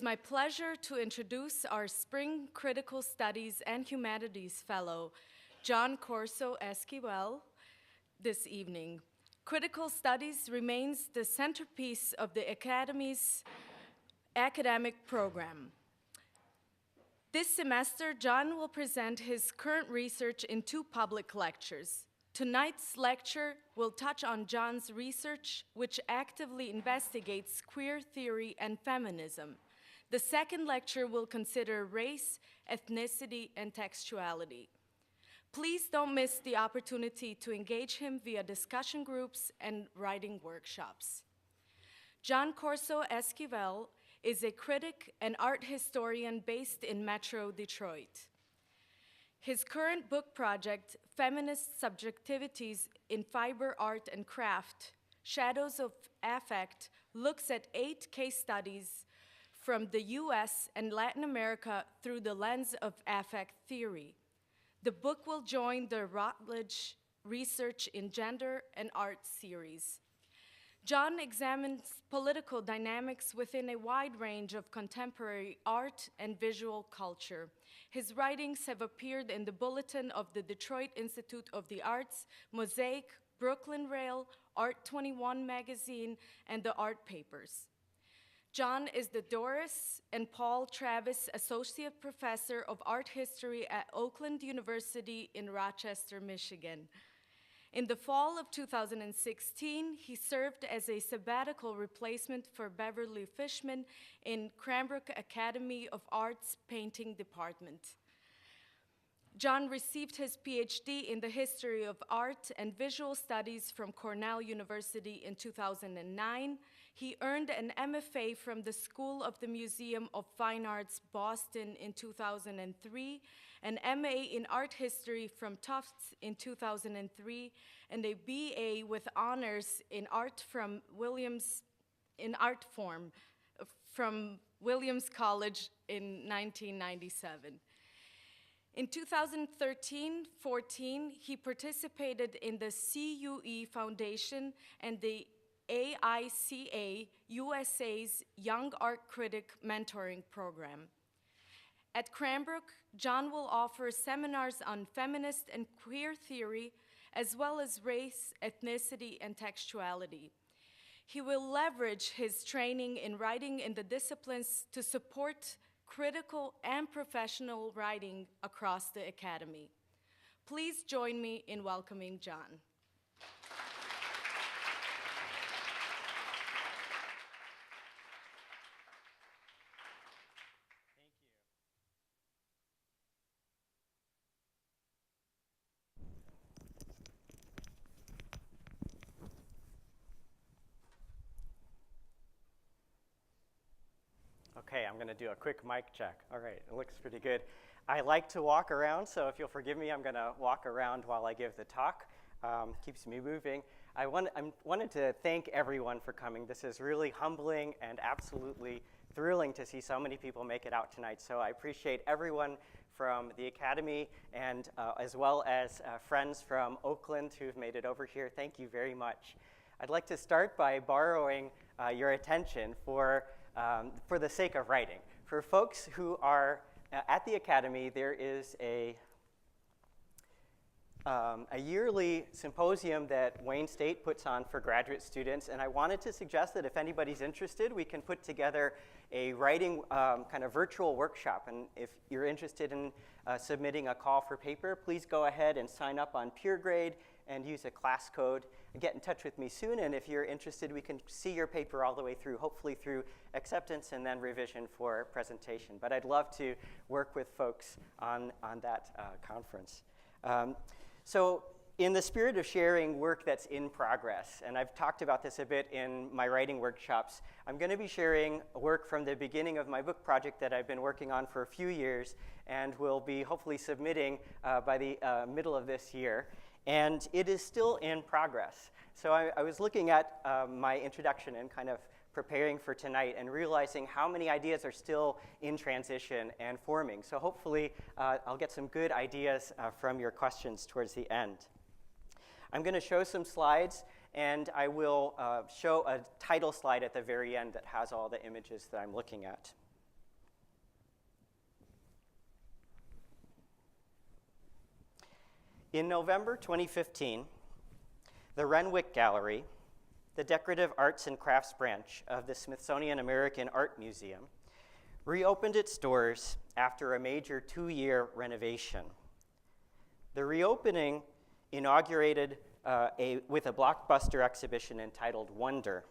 my pleasure to introduce our Spring Critical Studies and Humanities Fellow, John Corso Esquivel, this evening. Critical Studies remains the centerpiece of the Academy's academic program. This semester, John will present his current research in 2 public lectures. Tonight's lecture will touch on John's research, which actively investigates queer theory and feminism. The second lecture will consider race, ethnicity, and textuality. Please don't miss the opportunity to engage him via discussion groups and writing workshops. John Corso Esquivel is a critic and art historian based in Metro Detroit. His current book project, Feminist Subjectivities in Fiber, Art, and Craft, Shadows of Affect, looks at 8 case studies from the US and Latin America through the lens of affect theory. The book will join the Routledge Research in Gender and Art series. John examines political dynamics within a wide range of contemporary art and visual culture. His writings have appeared in the Bulletin of the Detroit Institute of the Arts, Mosaic, Brooklyn Rail, ART21 Magazine, and the Art Papers. John is the Doris and Paul Travis Associate Professor of Art History at Oakland University in Rochester, Michigan. In the fall of 2016, he served as a sabbatical replacement for Beverly Fishman in Cranbrook Academy of Art's painting department. John received his PhD in the history of art and visual studies from Cornell University in 2009. He earned an MFA from the School of the Museum of Fine Arts, Boston in 2003, an MA in art history from Tufts in 2003, and a BA with honors in art from Williams College in 1997. In 2013-14, he participated in the CUE Foundation and the AICA USA's Young Art Critic Mentoring Program. At Cranbrook, John will offer seminars on feminist and queer theory, as well as race, ethnicity, and textuality. He will leverage his training in writing in the disciplines to support critical and professional writing across the Academy. Please join me in welcoming John. Okay, I'm going to do a quick mic check. All right, it looks pretty good. I like to walk around, so if you'll forgive me, I'm going to walk around while I give the talk. Keeps me moving. I wanted to thank everyone for coming. This is really humbling and absolutely thrilling to see so many people make it out tonight. So I appreciate everyone from the Academy and as well as friends from Oakland who've made it over here. Thank you very much. I'd like to start by borrowing your attention for the sake of writing. For folks who are at the Academy, there is a yearly symposium that Wayne State puts on for graduate students, and I wanted to suggest that if anybody's interested, we can put together a writing kind of virtual workshop, and if you're interested in submitting a call for paper, please go ahead and sign up on PeerGrade and use a class code. Get in touch with me soon, and if you're interested, we can see your paper all the way through, hopefully through acceptance and then revision for presentation. But I'd love to work with folks on that conference. So in the spirit of sharing work that's in progress, and I've talked about this a bit in my writing workshops, I'm going to be sharing work from the beginning of my book project that I've been working on for a few years and will be hopefully submitting by the middle of this year. And it is still in progress. So I was looking at my introduction and kind of preparing for tonight and realizing how many ideas are still in transition and forming. So hopefully I'll get some good ideas from your questions towards the end. I'm going to show some slides, and I will show a title slide at the very end that has all the images that I'm looking at. In November 2015, the Renwick Gallery, the Decorative Arts and Crafts branch of the Smithsonian American Art Museum, reopened its doors after a major 2-year renovation. The reopening inaugurated with a blockbuster exhibition entitled Wonder.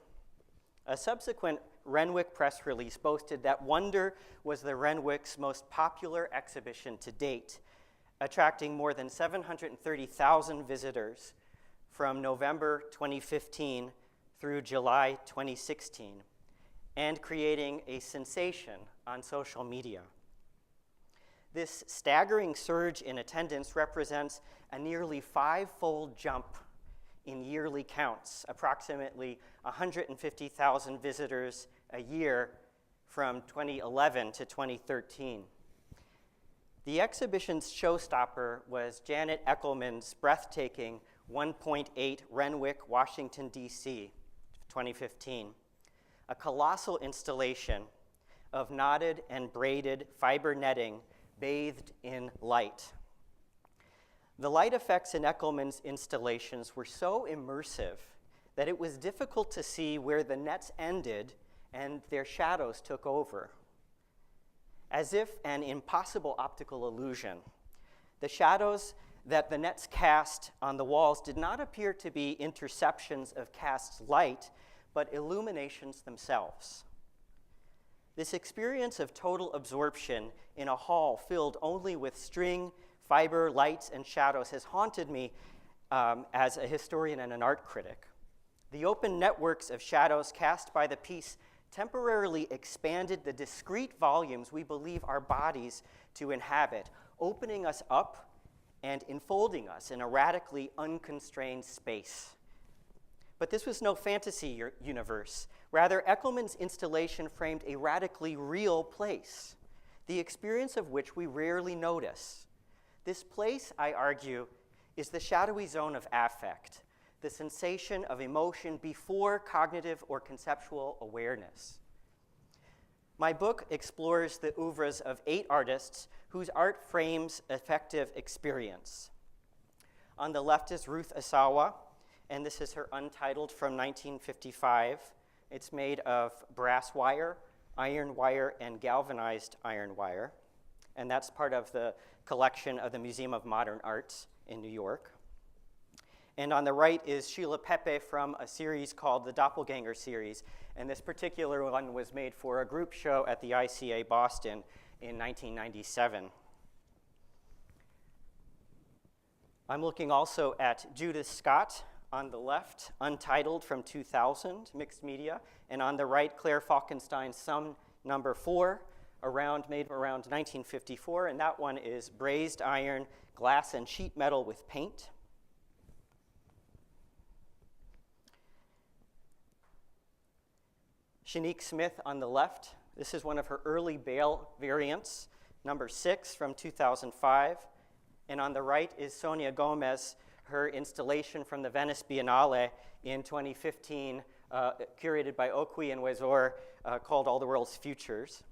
A subsequent Renwick press release boasted that Wonder was the Renwick's most popular exhibition to date, attracting more than 730,000 visitors from November 2015 through July 2016, and creating a sensation on social media. This staggering surge in attendance represents a nearly 5-fold jump in yearly counts, approximately 150,000 visitors a year from 2011 to 2013. The exhibition's showstopper was Janet Eckelman's breathtaking 1.8 Renwick, Washington, D.C., 2015, a colossal installation of knotted and braided fiber netting bathed in light. The light effects in Eckelman's installations were so immersive that it was difficult to see where the nets ended and their shadows took over. As if an impossible optical illusion, the shadows that the nets cast on the walls did not appear to be interceptions of cast light, but illuminations themselves. This experience of total absorption in a hall filled only with string, fiber, lights, and shadows has haunted me as a historian and an art critic. The open networks of shadows cast by the piece temporarily expanded the discrete volumes we believe our bodies to inhabit, opening us up and enfolding us in a radically unconstrained space. But this was no fantasy universe. Rather, Eckelman's installation framed a radically real place, the experience of which we rarely notice. This place, I argue, is the shadowy zone of affect, the sensation of emotion before cognitive or conceptual awareness. My book explores the oeuvres of 8 artists whose art frames affective experience. On the left is Ruth Izawa, and this is her Untitled from 1955. It's made of brass wire, iron wire, and galvanized iron wire, and that's part of the collection of the Museum of Modern Arts in New York. And on the right is Sheila Pepe from a series called the Doppelganger series, and this particular one was made for a group show at the ICA Boston in 1997. I'm looking also at Judith Scott on the left, Untitled from 2000, mixed media, and on the right, Claire Falkenstein's Sum Number 4, made around 1954, and that one is brazed iron, glass, and sheet metal with paint. Shanique Smith on the left. This is one of her early Bale variants, number 6 from 2005. And on the right is Sonia Gomez, her installation from the Venice Biennale in 2015, curated by Okwi and Wezor, called All the World's Futures.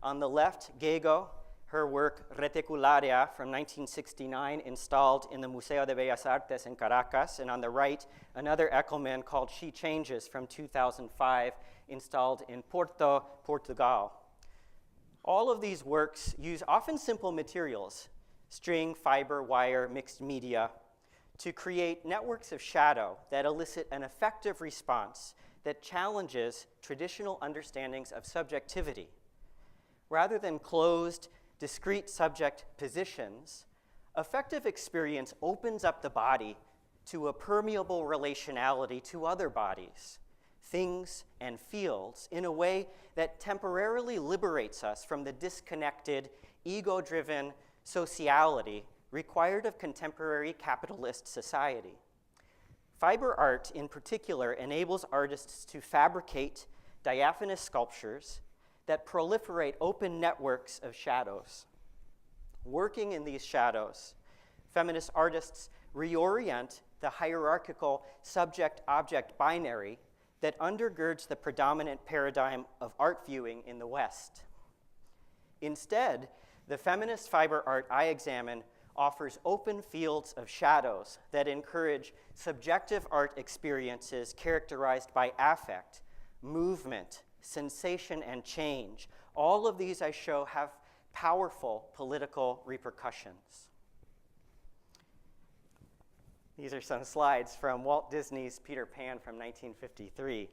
On the left, Gego, her work Reticularia from 1969, installed in the Museo de Bellas Artes in Caracas. And on the right, another Eckelman called She Changes from 2005, installed in Porto, Portugal. All of these works use often simple materials, string, fiber, wire, mixed media, to create networks of shadow that elicit an effective response that challenges traditional understandings of subjectivity. Rather than closed, discrete subject positions, affective experience opens up the body to a permeable relationality to other bodies, things, and fields in a way that temporarily liberates us from the disconnected, ego-driven sociality required of contemporary capitalist society. Fiber art, in particular, enables artists to fabricate diaphanous sculptures that proliferate open networks of shadows. Working in these shadows, feminist artists reorient the hierarchical subject-object binary that undergirds the predominant paradigm of art viewing in the West. Instead, the feminist fiber art I examine offers open fields of shadows that encourage subjective art experiences characterized by affect, movement, sensation, and change. All of these, I show, have powerful political repercussions. These are some slides from Walt Disney's Peter Pan from 1953.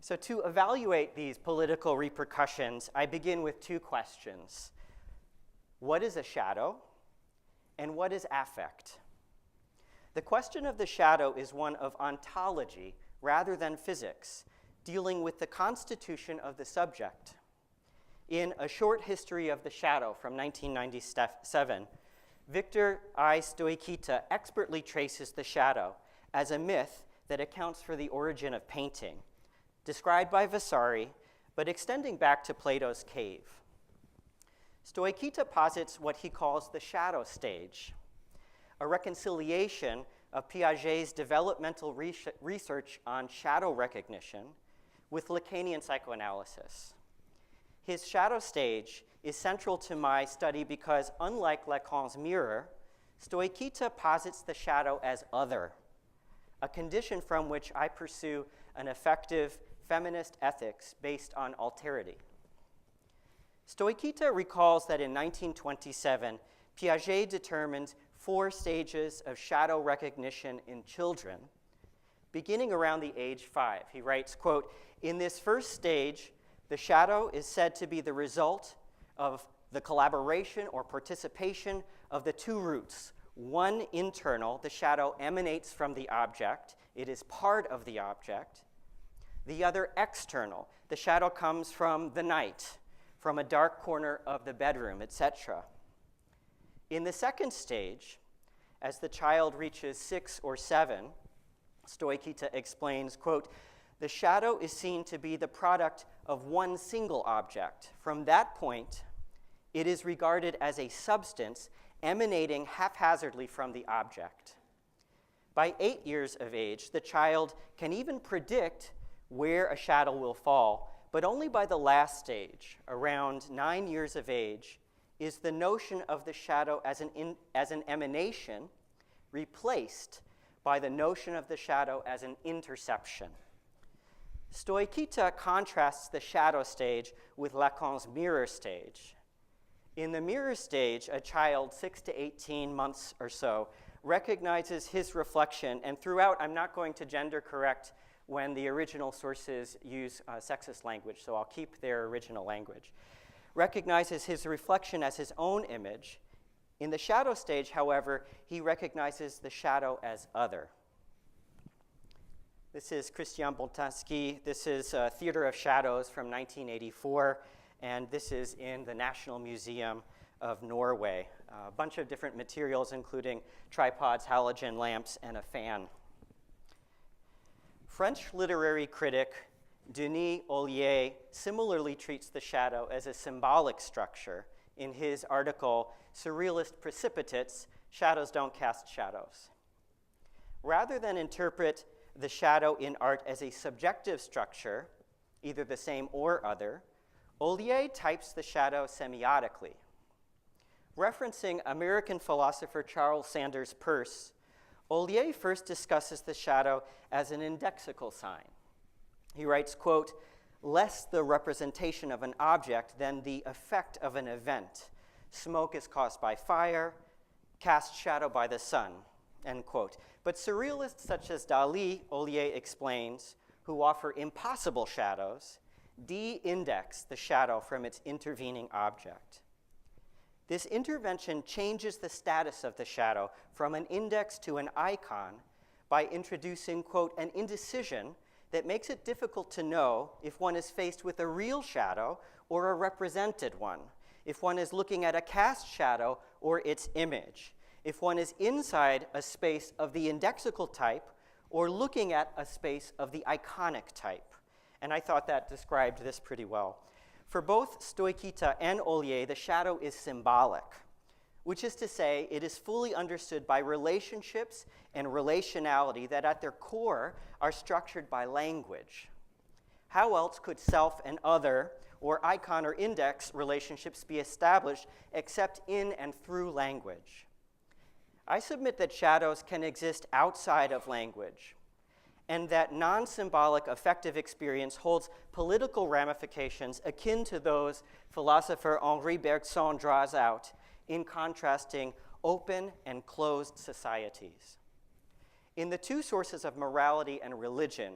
So to evaluate these political repercussions, I begin with two questions. What is a shadow, and what is affect? The question of the shadow is one of ontology rather than physics, dealing with the constitution of the subject. In A Short History of the Shadow from 1997, Victor I. Stoichita expertly traces the shadow as a myth that accounts for the origin of painting, described by Vasari, but extending back to Plato's cave. Stoichita posits what he calls the shadow stage, a reconciliation of Piaget's developmental research on shadow recognition with Lacanian psychoanalysis. His shadow stage is central to my study because, unlike Lacan's mirror, Stoichita posits the shadow as other, a condition from which I pursue an effective feminist ethics based on alterity. Stoichita recalls that in 1927, Piaget determined 4 stages of shadow recognition in children, beginning around the age 5. He writes, quote, "In this first stage, the shadow is said to be the result of the collaboration or participation of the 2 roots. One internal, the shadow emanates from the object, it is part of the object. The other external, the shadow comes from the night, from a dark corner of the bedroom, etc. In the second stage, as the child reaches 6 or 7, Stoichita explains, quote, the shadow is seen to be the product of one single object. From that point, it is regarded as a substance emanating haphazardly from the object. By 8 years of age, the child can even predict where a shadow will fall, but only by the last stage, around 9 years of age, is the notion of the shadow as an emanation replaced by the notion of the shadow as an interception. Stoichita contrasts the shadow stage with Lacan's mirror stage. In the mirror stage, a child 6 to 18 months or so recognizes his reflection, and throughout, I'm not going to gender correct when the original sources use sexist language, so I'll keep their original language. Recognizes his reflection as his own image. In the shadow stage, however, he recognizes the shadow as other. This is Christian Boltanski. This is Theater of Shadows from 1984, and this is in the National Museum of Norway. A bunch of different materials, including tripods, halogen lamps, and a fan. French literary critic Denis Ollier similarly treats the shadow as a symbolic structure in his article, Surrealist Precipitates, Shadows Don't Cast Shadows. Rather than interpret the shadow in art as a subjective structure, either the same or other, Ollier types the shadow semiotically. Referencing American philosopher Charles Sanders Peirce, Ollier first discusses the shadow as an indexical sign. He writes, quote, less the representation of an object than the effect of an event. Smoke is caused by fire, cast shadow by the sun, end quote. But surrealists such as Dali, Ollier explains, who offer impossible shadows, de-index the shadow from its intervening object. This intervention changes the status of the shadow from an index to an icon by introducing, quote, an indecision that makes it difficult to know if one is faced with a real shadow or a represented one, if one is looking at a cast shadow or its image, if one is inside a space of the indexical type or looking at a space of the iconic type. And I thought that described this pretty well. For both Stoichita and Ollier, the shadow is symbolic, which is to say it is fully understood by relationships and relationality that at their core are structured by language. How else could self and other or icon or index relationships be established except in and through language. I submit that shadows can exist outside of language, and that non-symbolic affective experience holds political ramifications akin to those philosopher Henri Bergson draws out in contrasting open and closed societies. In the two sources of morality and religion,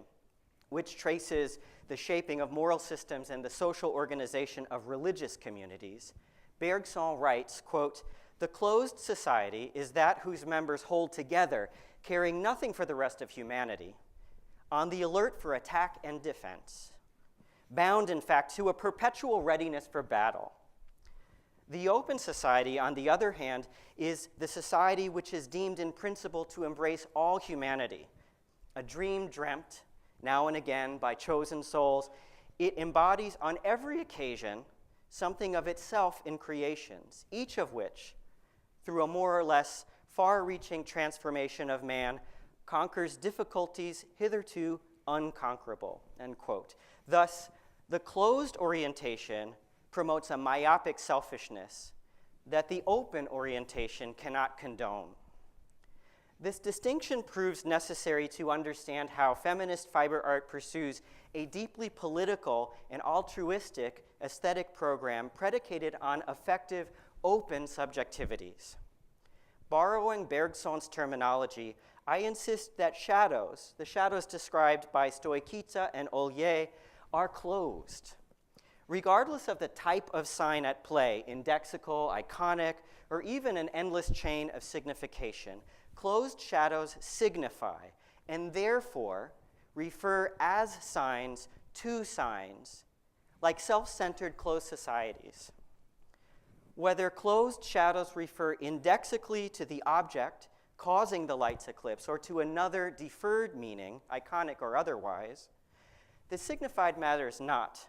which traces the shaping of moral systems and the social organization of religious communities, Bergson writes, quote, "The closed society is that whose members hold together, caring nothing for the rest of humanity, on the alert for attack and defense, bound, in fact, to a perpetual readiness for battle. The open society, on the other hand, is the society which is deemed in principle to embrace all humanity, a dream dreamt, now and again, by chosen souls. It embodies on every occasion something of itself in creations, each of which, through a more or less far-reaching transformation of man, conquers difficulties hitherto unconquerable," end quote. Thus, the closed orientation promotes a myopic selfishness that the open orientation cannot condone. This distinction proves necessary to understand how feminist fiber art pursues a deeply political and altruistic aesthetic program predicated on effective, open subjectivities. Borrowing Bergson's terminology, I insist that shadows, the shadows described by Stoichita and Ollier, are closed. Regardless of the type of sign at play, indexical, iconic, or even an endless chain of signification, closed shadows signify and therefore refer as signs to signs, like self-centered closed societies. Whether closed shadows refer indexically to the object causing the light's eclipse or to another deferred meaning, iconic or otherwise, the signified matters not.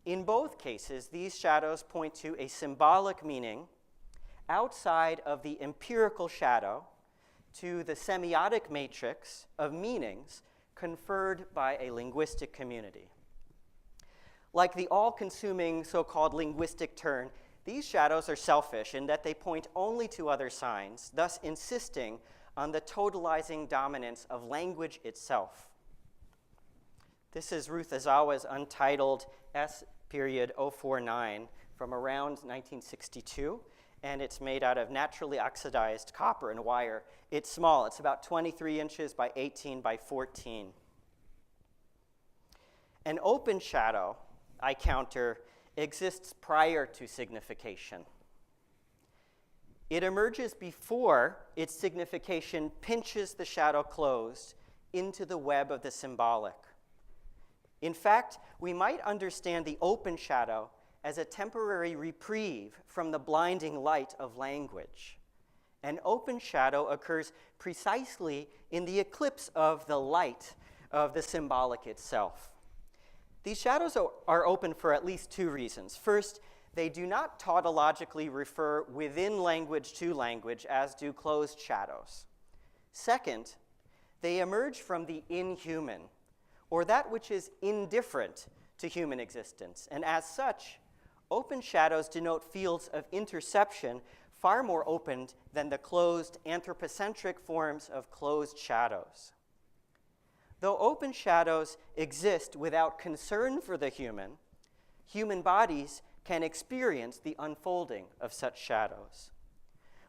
In both cases, these shadows point to a symbolic meaning outside of the empirical shadow, to the semiotic matrix of meanings conferred by a linguistic community. Like the all-consuming so-called linguistic turn, these shadows are selfish in that they point only to other signs, thus insisting on the totalizing dominance of language itself. This is Ruth Izawa's Untitled S.049 from around 1962, and it's made out of naturally oxidized copper and wire. It's small. It's about 23 inches by 18 by 14. An open shadow, I counter, exists prior to signification. It emerges before its signification pinches the shadow closed into the web of the symbolic. In fact, we might understand the open shadow as a temporary reprieve from the blinding light of language. An open shadow occurs precisely in the eclipse of the light of the symbolic itself. These shadows are open for at least two reasons. First, they do not tautologically refer within language to language, as do closed shadows. Second, they emerge from the inhuman, or that which is indifferent to human existence, and as such, open shadows denote fields of interception far more open than the closed anthropocentric forms of closed shadows. Though open shadows exist without concern for the human, human bodies can experience the unfolding of such shadows.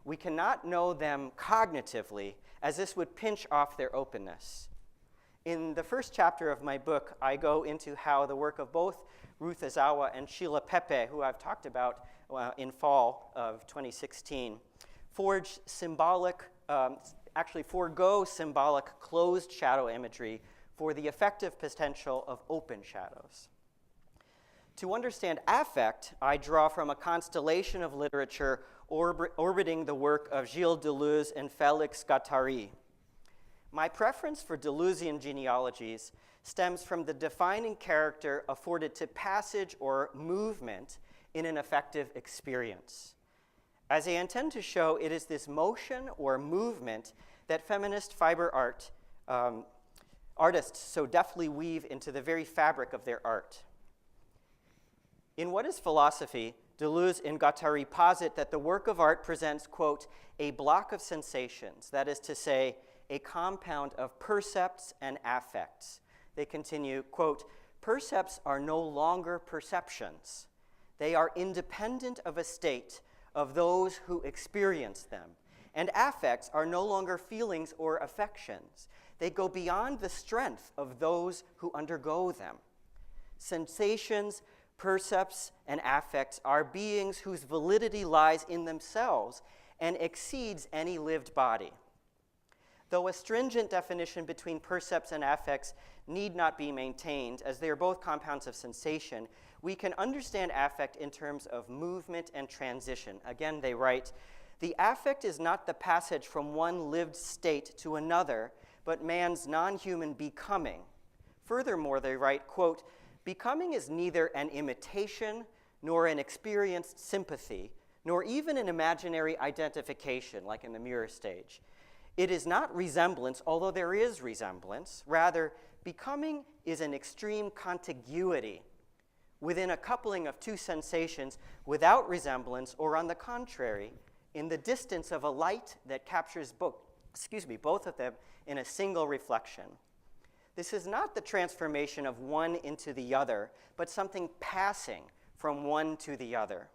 We cannot know them cognitively, as this would pinch off their openness. In the first chapter of my book, I go into how the work of both Ruth Izawa and Sheila Pepe, who I've talked about in fall of 2016, forego symbolic closed shadow imagery for the effective potential of open shadows. To understand affect, I draw from a constellation of literature orbiting the work of Gilles Deleuze and Félix Guattari. My preference for Deleuzian genealogies stems from the defining character afforded to passage or movement in an affective experience. As I intend to show, it is this motion or movement that feminist fiber art artists so deftly weave into the very fabric of their art. In What is Philosophy, Deleuze and Guattari posit that the work of art presents, quote, a block of sensations, that is to say, a compound of percepts and affects. They continue, quote, percepts are no longer perceptions. They are independent of a state of those who experience them. And affects are no longer feelings or affections. They go beyond the strength of those who undergo them. Sensations, percepts, and affects are beings whose validity lies in themselves and exceeds any lived body. Though a stringent definition between percepts and affects need not be maintained, as they are both compounds of sensation, we can understand affect in terms of movement and transition. Again, they write, the affect is not the passage from one lived state to another, but man's non-human becoming. Furthermore, they write, quote, becoming is neither an imitation, nor an experienced sympathy, nor even an imaginary identification, like in the mirror stage. It is not resemblance, although there is resemblance. Rather, becoming is an extreme contiguity within a coupling of two sensations without resemblance, or on the contrary, in the distance of a light that captures both of them in a single reflection. This is not the transformation of one into the other, but something passing from one to the other.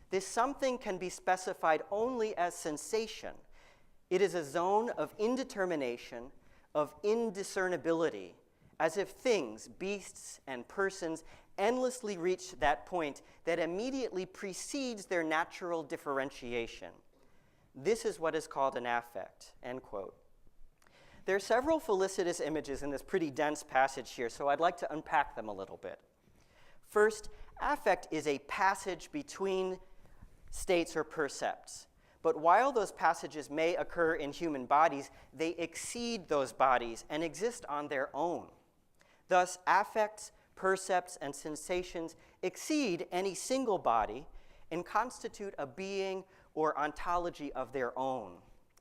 This something can be specified only as sensation. It is a zone of indetermination, of indiscernibility, as if things, beasts, and persons endlessly reach that point that immediately precedes their natural differentiation. This is what is called an affect, end quote. There are several felicitous images in this pretty dense passage here, so I'd like to unpack them a little bit. First, affect is a passage between states or percepts. But while those passages may occur in human bodies, they exceed those bodies and exist on their own. Thus, affects, percepts, and sensations exceed any single body and constitute a being or ontology of their own.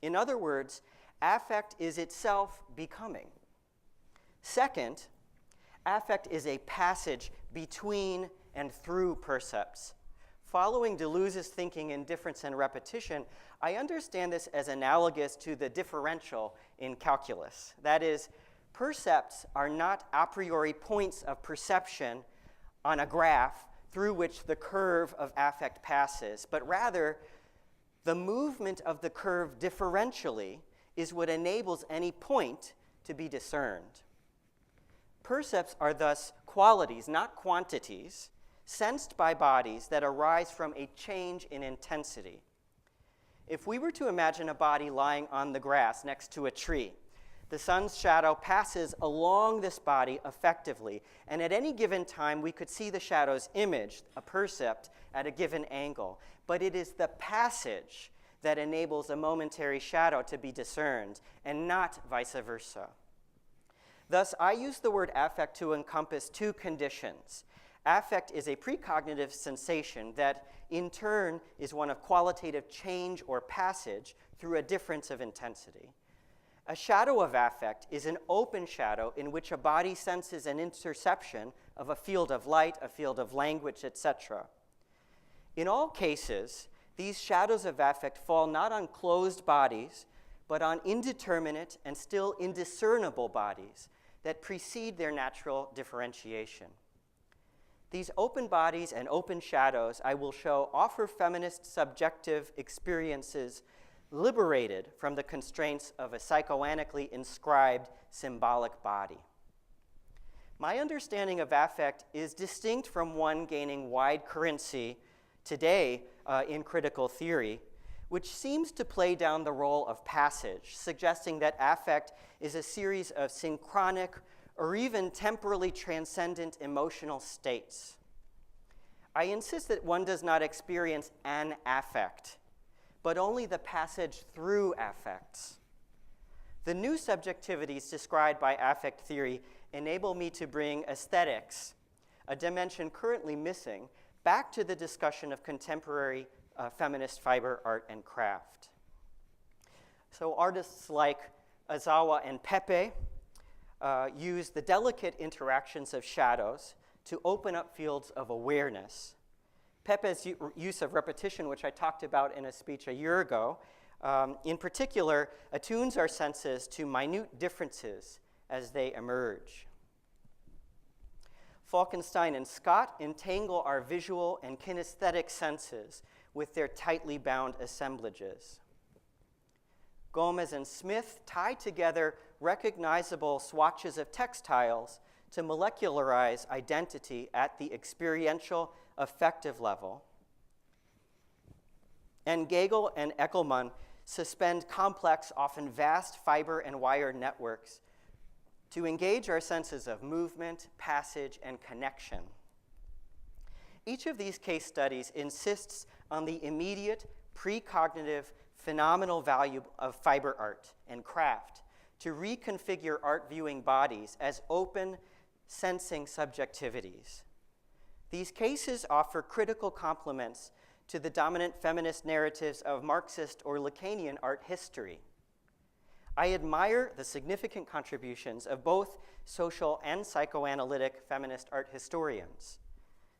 In other words, affect is itself becoming. Second, affect is a passage between and through percepts. Following Deleuze's thinking in difference and repetition, I understand this as analogous to the differential in calculus. That is, percepts are not a priori points of perception on a graph through which the curve of affect passes, but rather the movement of the curve differentially is what enables any point to be discerned. Percepts are thus qualities, not quantities, sensed by bodies that arise from a change in intensity. If we were to imagine a body lying on the grass next to a tree, the sun's shadow passes along this body effectively, and at any given time we could see the shadow's image, a percept, at a given angle. But it is the passage that enables a momentary shadow to be discerned, and not vice versa. Thus, I use the word affect to encompass two conditions. Affect is a precognitive sensation that, in turn, is one of qualitative change or passage through a difference of intensity. A shadow of affect is an open shadow in which a body senses an interception of a field of light, a field of language, etc. In all cases, these shadows of affect fall not on closed bodies, but on indeterminate and still indiscernible bodies that precede their natural differentiation. These open bodies and open shadows, I will show, offer feminist subjective experiences liberated from the constraints of a psychoanalytically inscribed symbolic body. My understanding of affect is distinct from one gaining wide currency today in critical theory, which seems to play down the role of passage, suggesting that affect is a series of synchronic or even temporally transcendent emotional states. I insist that one does not experience an affect, but only the passage through affects. The new subjectivities described by affect theory enable me to bring aesthetics, a dimension currently missing, back to the discussion of contemporary feminist fiber art and craft. So artists like Izawa and Pepe use the delicate interactions of shadows to open up fields of awareness, Pepe's use of repetition, which I talked about in a speech a year ago, in particular, attunes our senses to minute differences as they emerge. Falkenstein and Scott entangle our visual and kinesthetic senses with their tightly bound assemblages. Gomez and Smith tie together recognizable swatches of textiles to molecularize identity at the experiential, affective level. And Gagel and Eckelmann suspend complex, often vast fiber and wire networks to engage our senses of movement, passage, and connection. Each of these case studies insists on the immediate, precognitive, phenomenal value of fiber art and craft to reconfigure art viewing bodies as open, sensing subjectivities. These cases offer critical complements to the dominant feminist narratives of Marxist or Lacanian art history. I admire the significant contributions of both social and psychoanalytic feminist art historians.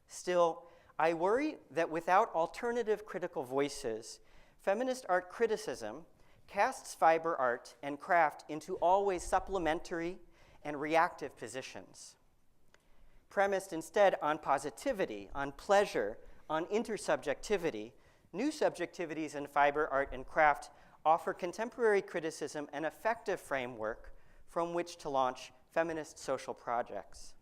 Still, I worry that without alternative critical voices, feminist art criticism casts fiber art and craft into always supplementary and reactive positions. Premised instead on positivity, on pleasure, on intersubjectivity, new subjectivities in fiber art and craft offer contemporary criticism an effective framework from which to launch feminist social projects.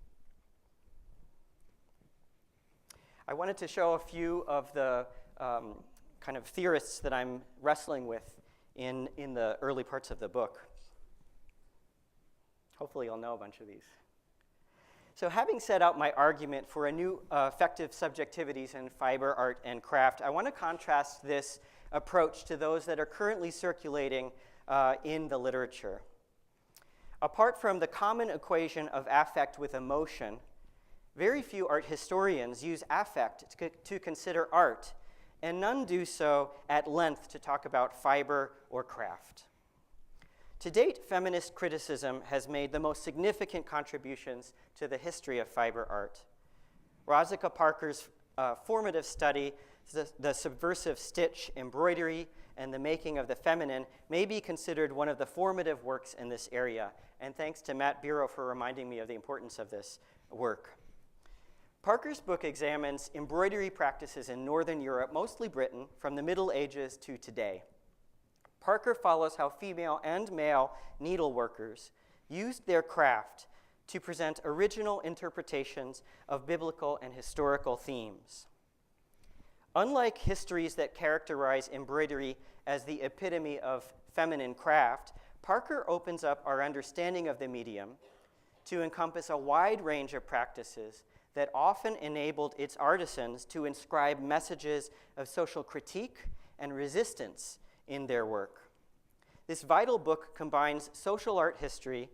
I wanted to show a few of the kind of theorists that I'm wrestling with in the early parts of the book. Hopefully you'll know a bunch of these. So having set out my argument for a new effective subjectivities in fiber art and craft, I want to contrast this approach to those that are currently circulating in the literature. Apart from the common equation of affect with emotion, very few art historians use affect to consider art, and none do so at length to talk about fiber or craft. To date, feminist criticism has made the most significant contributions to the history of fiber art. Rozika Parker's formative study, The Subversive Stitch, Embroidery, and the Making of the Feminine, may be considered one of the formative works in this area, and thanks to Matt Biro for reminding me of the importance of this work. Parker's book examines embroidery practices in Northern Europe, mostly Britain, from the Middle Ages to today. Parker follows how female and male needleworkers used their craft to present original interpretations of biblical and historical themes. Unlike histories that characterize embroidery as the epitome of feminine craft, Parker opens up our understanding of the medium to encompass a wide range of practices that often enabled its artisans to inscribe messages of social critique and resistance in their work. This vital book combines social art history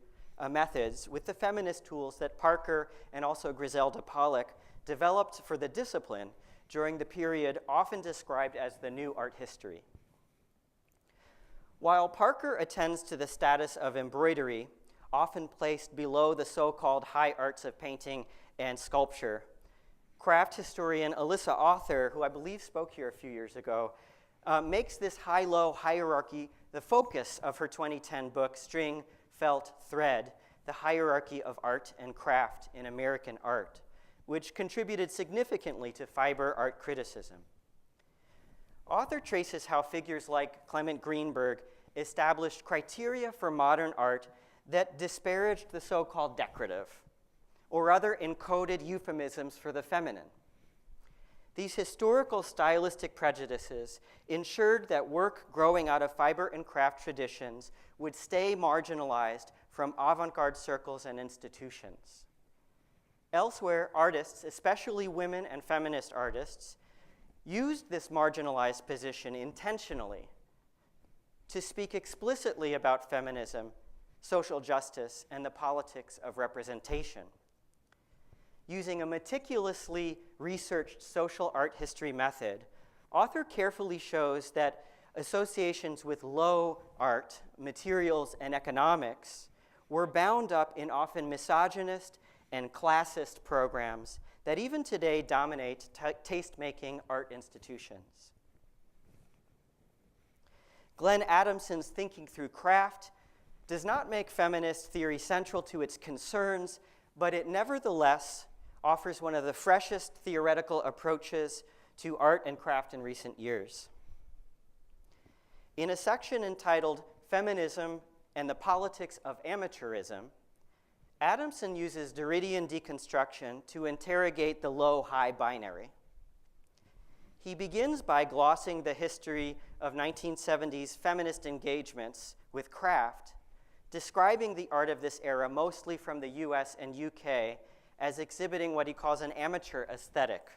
methods with the feminist tools that Parker and also Griselda Pollock developed for the discipline during the period often described as the new art history. While Parker attends to the status of embroidery, often placed below the so-called high arts of painting and sculpture, craft historian Alyssa Author, who I believe spoke here a few years ago, makes this high-low hierarchy the focus of her 2010 book, String, Felt, Thread, The Hierarchy of Art and Craft in American Art, which contributed significantly to fiber art criticism. Author traces how figures like Clement Greenberg established criteria for modern art that disparaged the so-called decorative, or other encoded euphemisms for the feminine. These historical stylistic prejudices ensured that work growing out of fiber and craft traditions would stay marginalized from avant-garde circles and institutions. Elsewhere, artists, especially women and feminist artists, used this marginalized position intentionally to speak explicitly about feminism, social justice, and the politics of representation. Using a meticulously researched social art history method, Author carefully shows that associations with low art, materials, and economics were bound up in often misogynist and classist programs that even today dominate taste-making art institutions. Glenn Adamson's thinking through craft does not make feminist theory central to its concerns, but it nevertheless offers one of the freshest theoretical approaches to art and craft in recent years. In a section entitled Feminism and the Politics of Amateurism, Adamson uses Derridian deconstruction to interrogate the low-high binary. He begins by glossing the history of 1970s feminist engagements with craft, describing the art of this era mostly from the US and UK as exhibiting what he calls an amateur aesthetic.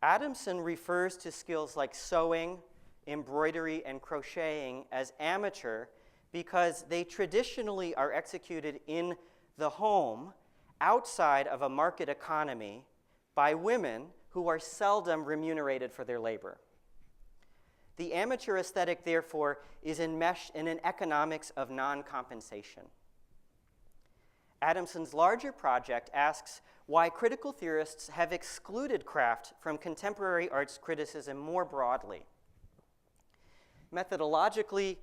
Adamson refers to skills like sewing, embroidery, and crocheting as amateur because they traditionally are executed in the home outside of a market economy by women who are seldom remunerated for their labor. The amateur aesthetic, therefore, is enmeshed in an economics of non-compensation. Adamson's larger project asks why critical theorists have excluded craft from contemporary arts criticism more broadly. Methodologically,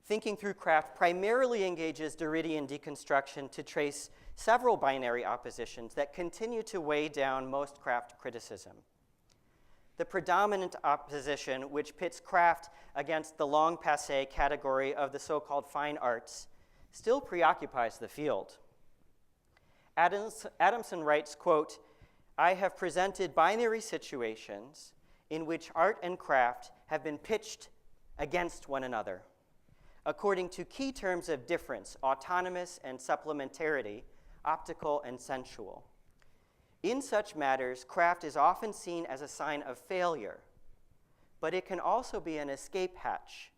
thinking through craft primarily engages Derridian deconstruction to trace several binary oppositions that continue to weigh down most craft criticism. The predominant opposition, which pits craft against the long passé category of the so-called fine arts, still preoccupies the field. Adamson writes, quote, "I have presented binary situations in which art and craft have been pitched against one another, according to key terms of difference, autonomous and supplementarity, optical and sensual. In such matters, craft is often seen as a sign of failure, but it can also be an escape hatch,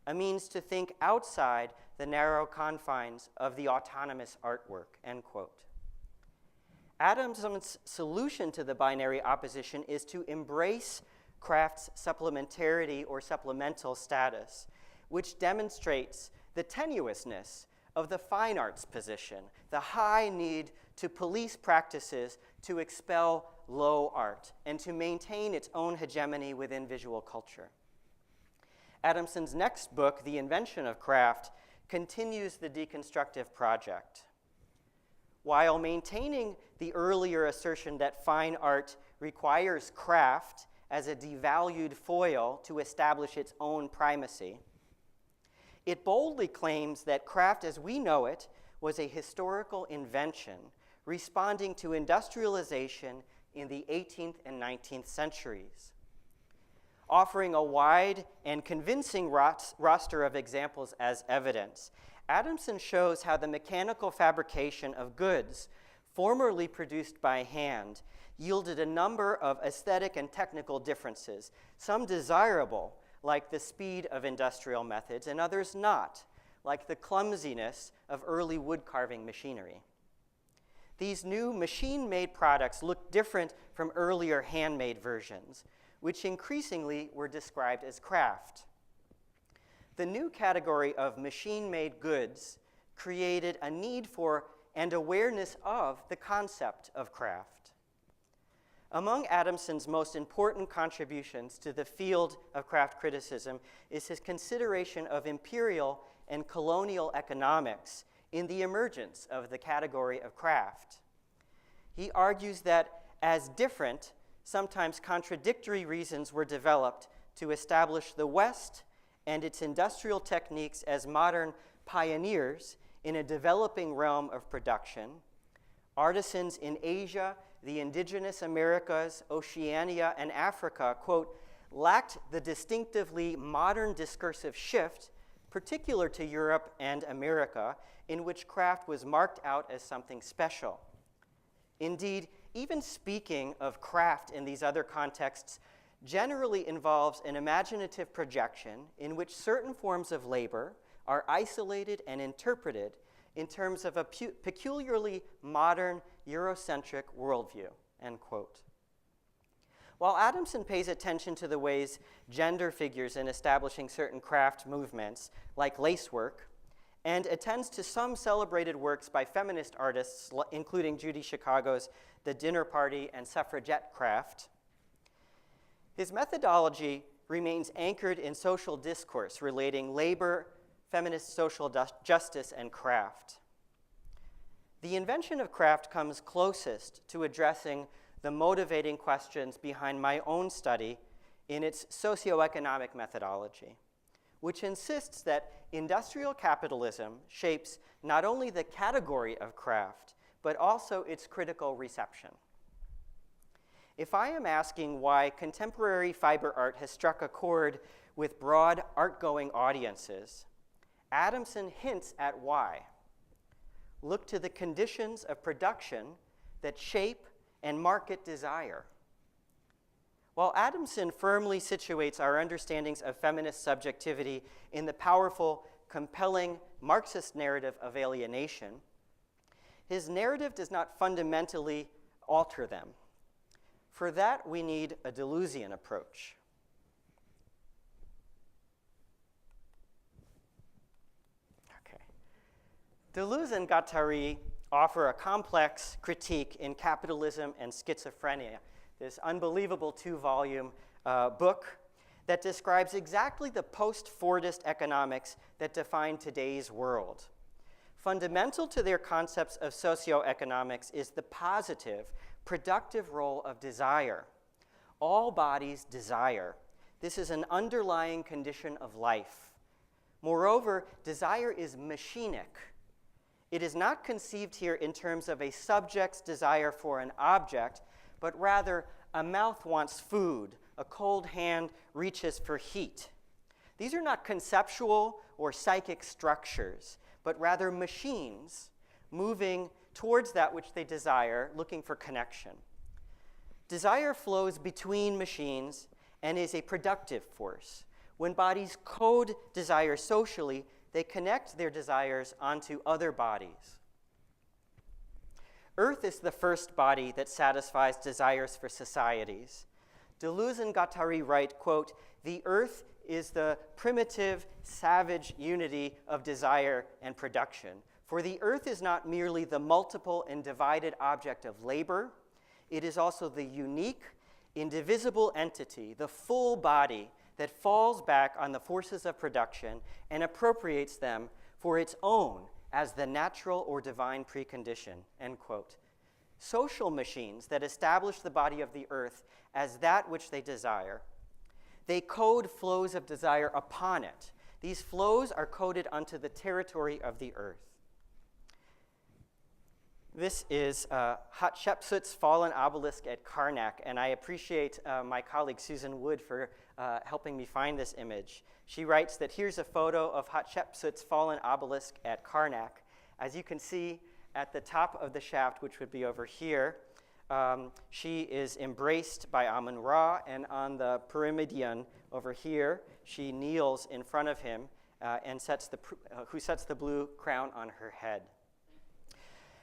a means to think outside the narrow confines of the autonomous artwork," end quote. Adamson's solution to the binary opposition is to embrace craft's supplementarity or supplemental status, which demonstrates the tenuousness of the fine arts position, the high need to police practices to expel low art and to maintain its own hegemony within visual culture. Adamson's next book, The Invention of Craft, continues the deconstructive project. While maintaining the earlier assertion that fine art requires craft as a devalued foil to establish its own primacy, it boldly claims that craft as we know it was a historical invention responding to industrialization in the 18th and 19th centuries. Offering a wide and convincing roster of examples as evidence, Adamson shows how the mechanical fabrication of goods formerly produced by hand yielded a number of aesthetic and technical differences, some desirable, like the speed of industrial methods, and others not, like the clumsiness of early wood-carving machinery. These new machine-made products look different from earlier handmade versions, which increasingly were described as craft. The new category of machine-made goods created a need for and awareness of the concept of craft. Among Adamson's most important contributions to the field of craft criticism is his consideration of imperial and colonial economics in the emergence of the category of craft. He argues that as different, sometimes contradictory reasons were developed to establish the West and its industrial techniques as modern pioneers in a developing realm of production, artisans in Asia, the indigenous Americas, Oceania, and Africa, quote, lacked the distinctively modern discursive shift particular to Europe and America, in which craft was marked out as something special. Indeed, even speaking of craft in these other contexts generally involves an imaginative projection in which certain forms of labor are isolated and interpreted in terms of a peculiarly modern Eurocentric worldview, end quote. While Adamson pays attention to the ways gender figures in establishing certain craft movements, like lacework, and attends to some celebrated works by feminist artists, including Judy Chicago's The Dinner Party and Suffragette Craft. His methodology remains anchored in social discourse relating labor, feminist social justice, and craft. The invention of craft comes closest to addressing the motivating questions behind my own study in its socioeconomic methodology, which insists that industrial capitalism shapes not only the category of craft, but also its critical reception. If I am asking why contemporary fiber art has struck a chord with broad art-going audiences, Adamson hints at why. Look to the conditions of production that shape and market desire. While Adamson firmly situates our understandings of feminist subjectivity in the powerful, compelling Marxist narrative of alienation, his narrative does not fundamentally alter them. For that, we need a Deleuzian approach. Okay. Deleuze and Guattari offer a complex critique in Capitalism and Schizophrenia, this unbelievable 2-volume book that describes exactly the post-Fordist economics that define today's world. Fundamental to their concepts of socioeconomics is the positive, productive role of desire. All bodies desire. This is an underlying condition of life. Moreover, desire is machinic. It is not conceived here in terms of a subject's desire for an object, but rather a mouth wants food, a cold hand reaches for heat. These are not conceptual or psychic structures, but rather machines moving towards that which they desire, looking for connection. Desire flows between machines and is a productive force. When bodies code desire socially, they connect their desires onto other bodies. Earth is the first body that satisfies desires for societies. Deleuze and Guattari write, quote, "The earth is the primitive, savage unity of desire and production. For the earth is not merely the multiple and divided object of labor, it is also the unique, indivisible entity, the full body that falls back on the forces of production and appropriates them for its own as the natural or divine precondition," end quote. Social machines that establish the body of the earth as that which they desire. They code flows of desire upon it. These flows are coded onto the territory of the earth. This is Hatshepsut's fallen obelisk at Karnak, and I appreciate my colleague Susan Wood for helping me find this image. She writes that here's a photo of Hatshepsut's fallen obelisk at Karnak. As you can see at the top of the shaft, which would be over here, she is embraced by Amun-Ra, and on the pyramidion over here, she kneels in front of him and who sets the blue crown on her head.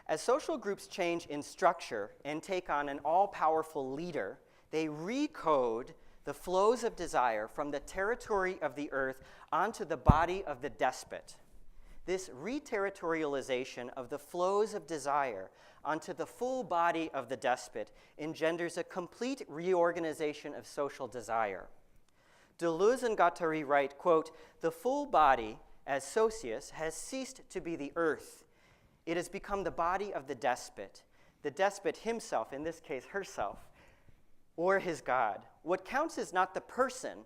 As social groups change in structure and take on an all-powerful leader, they recode the flows of desire from the territory of the earth onto the body of the despot. This reterritorialization of the flows of desire onto the full body of the despot engenders a complete reorganization of social desire. Deleuze and Guattari write, quote, "The full body, as socius, has ceased to be the earth. It has become the body of the despot himself, in this case herself, or his God. What counts is not the person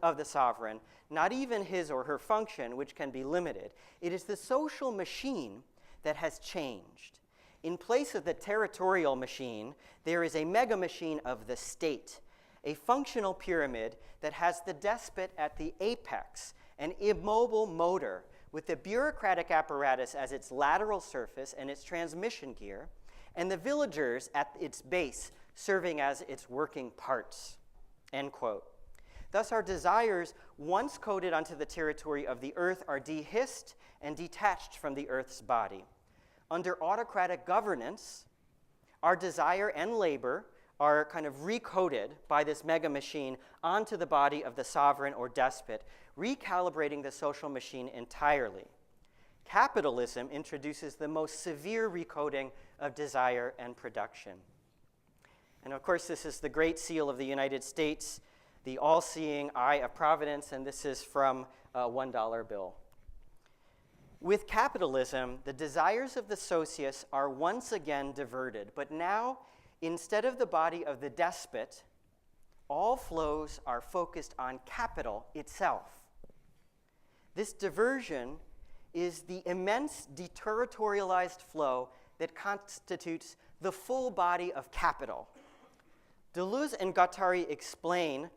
of the sovereign, not even his or her function, which can be limited. It is the social machine that has changed. In place of the territorial machine, there is a mega machine of the state, a functional pyramid that has the despot at the apex, an immobile motor, with the bureaucratic apparatus as its lateral surface and its transmission gear, and the villagers at its base serving as its working parts," end quote. Thus, our desires, once coded onto the territory of the earth, are dehissed and detached from the earth's body. Under autocratic governance, our desire and labor are kind of recoded by this mega machine onto the body of the sovereign or despot, recalibrating the social machine entirely. Capitalism introduces the most severe recoding of desire and production. And of course, this is the Great Seal of the United States, the all-seeing eye of providence, and this is from a $1 bill. With capitalism, the desires of the socius are once again diverted, but now, instead of the body of the despot, all flows are focused on capital itself. This diversion is the immense deterritorialized flow that constitutes the full body of capital. Deleuze and Guattari explain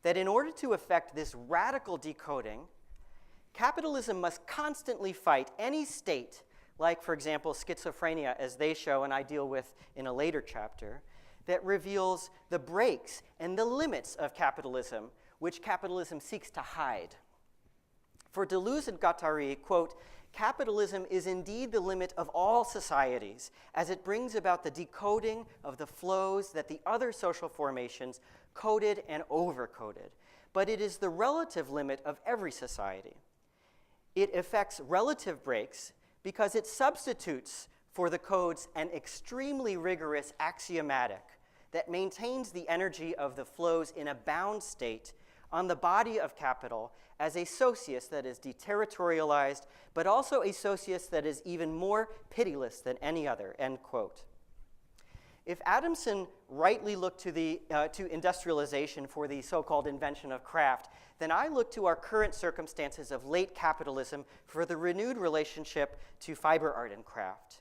that in order to effect this radical decoding, capitalism must constantly fight any state, like, for example, schizophrenia, as they show and I deal with in a later chapter, that reveals the breaks and the limits of capitalism, which capitalism seeks to hide. For Deleuze and Guattari, quote, capitalism is indeed the limit of all societies, as it brings about the decoding of the flows that the other social formations coded and overcoded. But it is the relative limit of every society. It affects relative breaks because it substitutes for the codes an extremely rigorous axiomatic that maintains the energy of the flows in a bound state on the body of capital as a socius that is deterritorialized, but also a socius that is even more pitiless than any other, end quote. If Adamson rightly looked to industrialization for the so-called invention of craft, then I look to our current circumstances of late capitalism for the renewed relationship to fiber art and craft.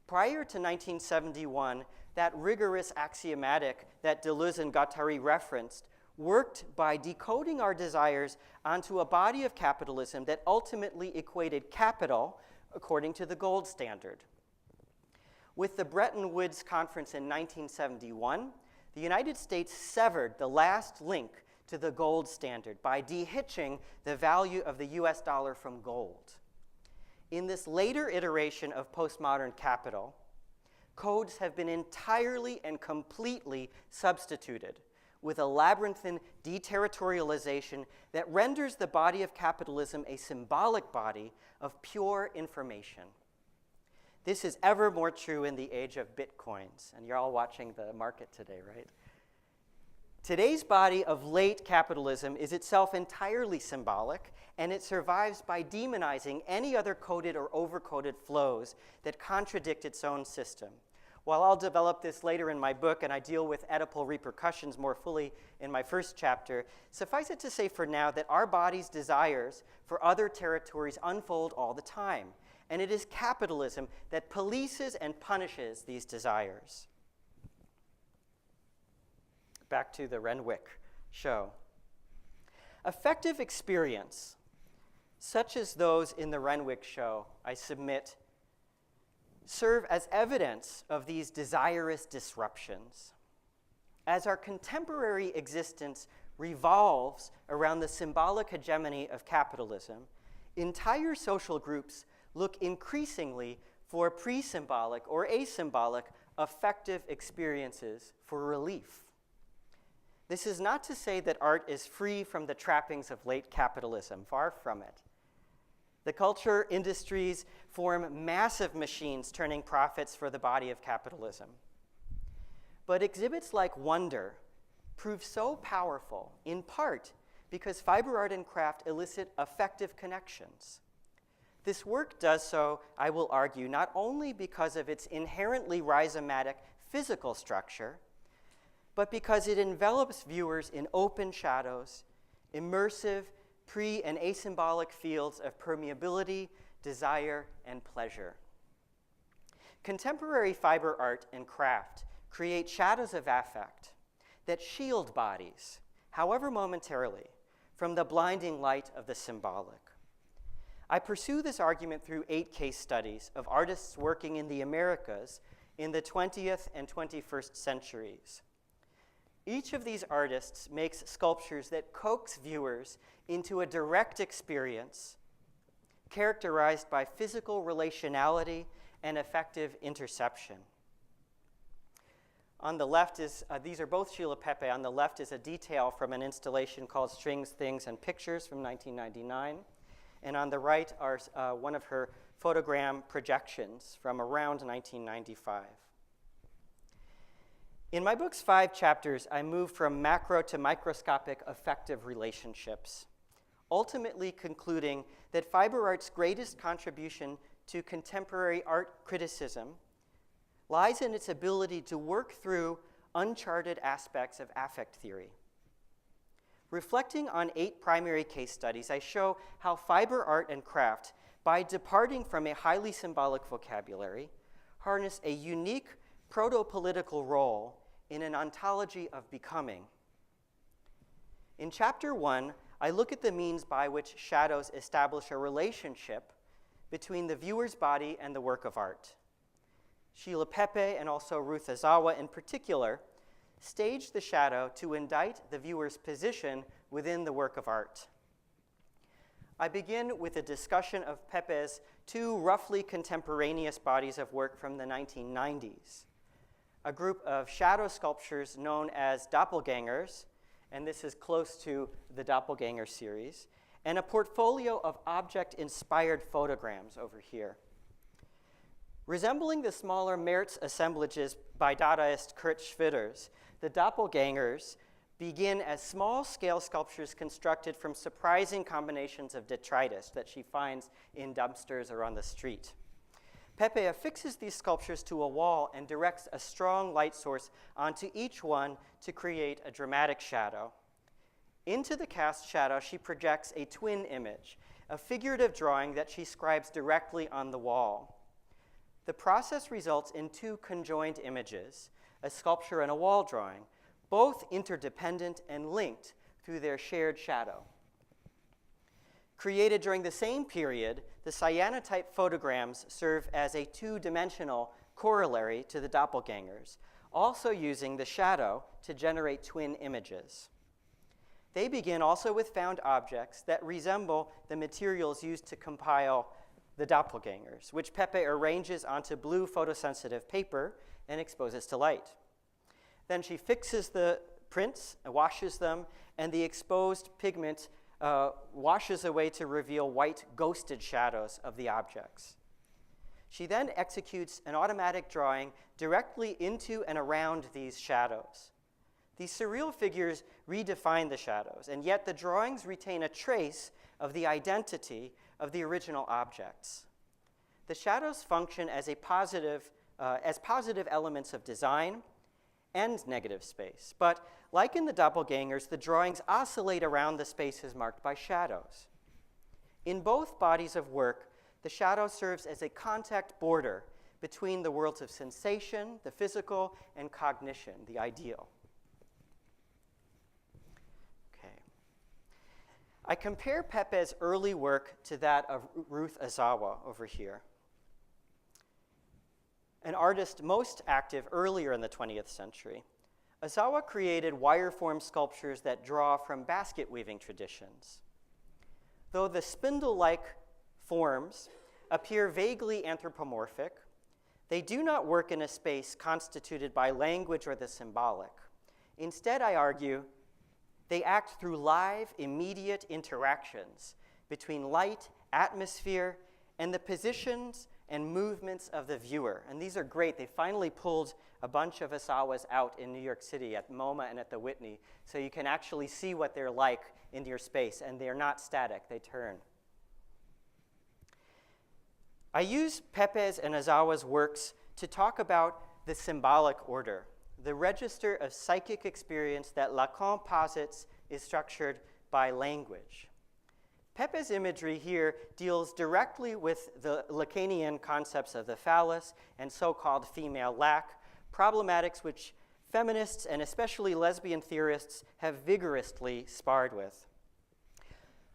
Prior to 1971, that rigorous axiomatic that Deleuze and Guattari referenced worked by decoding our desires onto a body of capitalism that ultimately equated capital according to the gold standard. With the Bretton Woods Conference in 1971, the United States severed the last link to the gold standard by de-hitching the value of the US dollar from gold. In this later iteration of postmodern capital, codes have been entirely and completely substituted with a labyrinthine deterritorialization that renders the body of capitalism a symbolic body of pure information. This is ever more true in the age of bitcoins, and you're all watching the market today, right? Today's body of late capitalism is itself entirely symbolic, and it survives by demonizing any other coded or overcoded flows that contradict its own system. While I'll develop this later in my book, and I deal with Oedipal repercussions more fully in my first chapter, suffice it to say for now that our body's desires for other territories unfold all the time. And it is capitalism that polices and punishes these desires. Back to the Renwick show. Affective experience, such as those in the Renwick show, I submit, serve as evidence of these desirous disruptions. As our contemporary existence revolves around the symbolic hegemony of capitalism, entire social groups look increasingly for pre-symbolic or asymbolic affective experiences for relief. This is not to say that art is free from the trappings of late capitalism, far from it. The culture industries form massive machines turning profits for the body of capitalism. But exhibits like Wonder prove so powerful, in part because fiber art and craft elicit affective connections. This work does so, I will argue, not only because of its inherently rhizomatic physical structure, but because it envelops viewers in open shadows, immersive, pre- and asymbolic fields of permeability, desire, and pleasure. Contemporary fiber art and craft create shadows of affect that shield bodies, however momentarily, from the blinding light of the symbolic. I pursue this argument through 8 case studies of artists working in the Americas in the 20th and 21st centuries. Each of these artists makes sculptures that coax viewers into a direct experience characterized by physical relationality and affective interception. On the left is, these are both Sheila Pepe. On the left is a detail from an installation called Strings, Things, and Pictures from 1999. And on the right are one of her photogram projections from around 1995. In my book's 5 chapters, I move from macro to microscopic affective relationships, ultimately concluding that fiber art's greatest contribution to contemporary art criticism lies in its ability to work through uncharted aspects of affect theory. Reflecting on 8 primary case studies, I show how fiber art and craft, by departing from a highly symbolic vocabulary, harness a unique proto-political role in an ontology of becoming. In Chapter 1, I look at the means by which shadows establish a relationship between the viewer's body and the work of art. Sheila Pepe, and also Ruth Izawa in particular, staged the shadow to indict the viewer's position within the work of art. I begin with a discussion of Pepe's 2 roughly contemporaneous bodies of work from the 1990s, a group of shadow sculptures known as doppelgangers, and this is close to the Doppelganger series, and a portfolio of object-inspired photograms over here. Resembling the smaller Merz assemblages by Dadaist Kurt Schwitters, the doppelgangers begin as small-scale sculptures constructed from surprising combinations of detritus that she finds in dumpsters or on the street. Pepe affixes these sculptures to a wall and directs a strong light source onto each one to create a dramatic shadow. Into the cast shadow, she projects a twin image, a figurative drawing that she scribes directly on the wall. The process results in 2 conjoined images, a sculpture and a wall drawing, both interdependent and linked through their shared shadow. Created during the same period, the cyanotype photograms serve as a 2-dimensional corollary to the doppelgangers, also using the shadow to generate twin images. They begin also with found objects that resemble the materials used to compile the doppelgangers, which Pepe arranges onto blue photosensitive paper and exposes to light. Then she fixes the prints, washes them, and the exposed pigment washes away to reveal white ghosted shadows of the objects. She then executes an automatic drawing directly into and around these shadows. These surreal figures redefine the shadows, and yet the drawings retain a trace of the identity of the original objects. The shadows function as positive elements of design and negative space, but like in the doppelgangers, the drawings oscillate around the spaces marked by shadows. In both bodies of work, the shadow serves as a contact border between the worlds of sensation, the physical, and cognition, the ideal. Okay. I compare Pepe's early work to that of Ruth Izawa over here, an artist most active earlier in the 20th century. Izawa created wire-form sculptures that draw from basket weaving traditions. Though the spindle-like forms appear vaguely anthropomorphic, they do not work in a space constituted by language or the symbolic. Instead, I argue, they act through live, immediate interactions between light, atmosphere, and the positions and movements of the viewer. And these are great. They finally pulled a bunch of Izawas out in New York City at MoMA and at the Whitney, so you can actually see what they're like in your space, and they're not static, they turn. I use Pepe's and Izawa's works to talk about the symbolic order, the register of psychic experience that Lacan posits is structured by language. Pepe's imagery here deals directly with the Lacanian concepts of the phallus and so-called female lack, problematics which feminists and especially lesbian theorists have vigorously sparred with.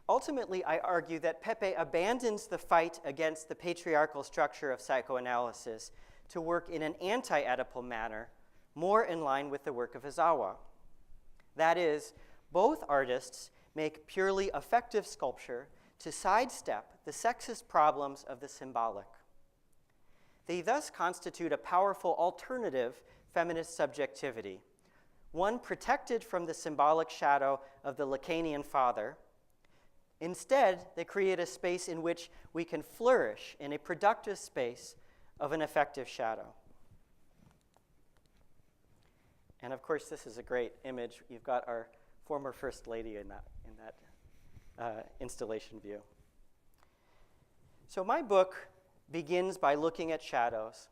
Ultimately, I argue that Pepe abandons the fight against the patriarchal structure of psychoanalysis to work in an anti-Oedipal manner, more in line with the work of Izawa. That is, both artists make purely affective sculpture to sidestep the sexist problems of the symbolic. They thus constitute a powerful alternative feminist subjectivity, one protected from the symbolic shadow of the Lacanian father, Instead, they create a space in which we can flourish in a productive space of an effective shadow. And of course, this is a great image. You've got our former First Lady in that installation view. So my book begins by looking at shadows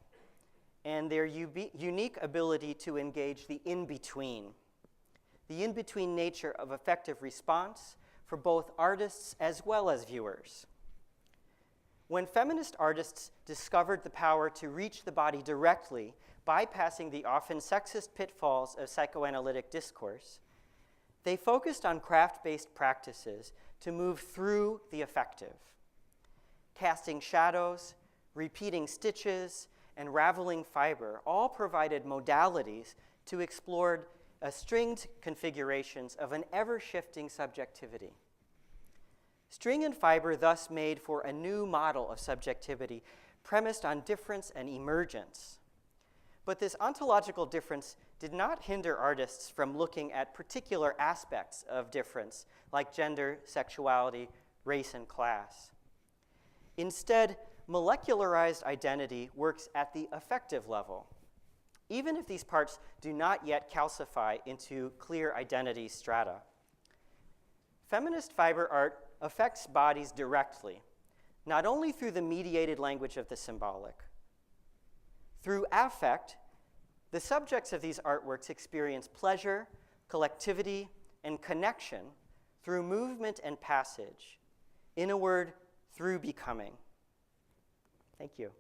and their unique ability to engage the in-between nature of effective response for both artists as well as viewers. When feminist artists discovered the power to reach the body directly, bypassing the often sexist pitfalls of psychoanalytic discourse, they focused on craft-based practices to move through the affective. Casting shadows, repeating stitches, and raveling fiber all provided modalities to explore stringed configurations of an ever-shifting subjectivity. String and fiber thus made for a new model of subjectivity premised on difference and emergence. But this ontological difference did not hinder artists from looking at particular aspects of difference, like gender, sexuality, race, and class. Instead, molecularized identity works at the affective level, even if these parts do not yet calcify into clear identity strata. Feminist fiber art affects bodies directly, not only through the mediated language of the symbolic. Through affect, the subjects of these artworks experience pleasure, collectivity, and connection through movement and passage. In a word, through becoming. Thank you.